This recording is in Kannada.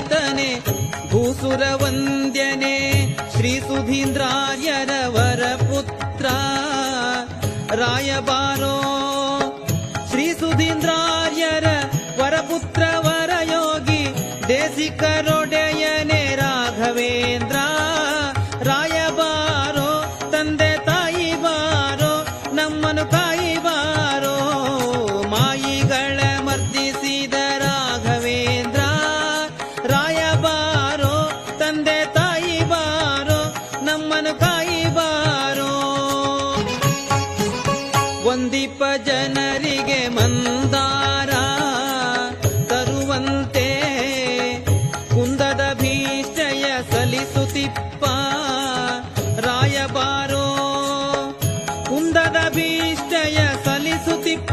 ಪೂಜಿತನೆ ಭೂಸುರ ವಂದ್ಯನೆ ಶ್ರೀ ಸುಧೀಂದ್ರಾರ್ಯರ ವರಪುತ್ರ ರಾಯಬಾರೋ ಶ್ರೀ ಸುಧೀಂದ್ರಾರ್ಯರ ವರಪುತ್ರ ವರಯೋಗಿ ದೇಸಿಕರೊಡೆಯನೆ ರಾಘವೇಂದ್ರ ರಾಯಬಾರೋ ತಂದೆ ತಾಯಿ ಬಾರೋ ನಮ್ಮನು ಕಾಯಿ ಬಾರೋ ಮಾಯಿಗಳ ಮರ್ದಿಸಿದ ರಾಘವೇಂದ್ರ ರಾಯಬಾರೋ ತಂದೆ ತಾಯಿ ಬಾರೋ ನಮ್ಮನು ಕಾಯಿ ಬಾರೋ ಒಂದಿಪ ಜನರಿಗೆ ಮಂದಾರ ತರುವಂತೆ ಕುಂದದ ಭೀಷ್ಟಯ ಸಲಿಸುತ್ತಿಪ್ಪ ರಾಯಬಾರೋ ಕುಂದದ ಭೀಷ್ಟಯ ಸಲಿಸುತ್ತಿಪ್ಪ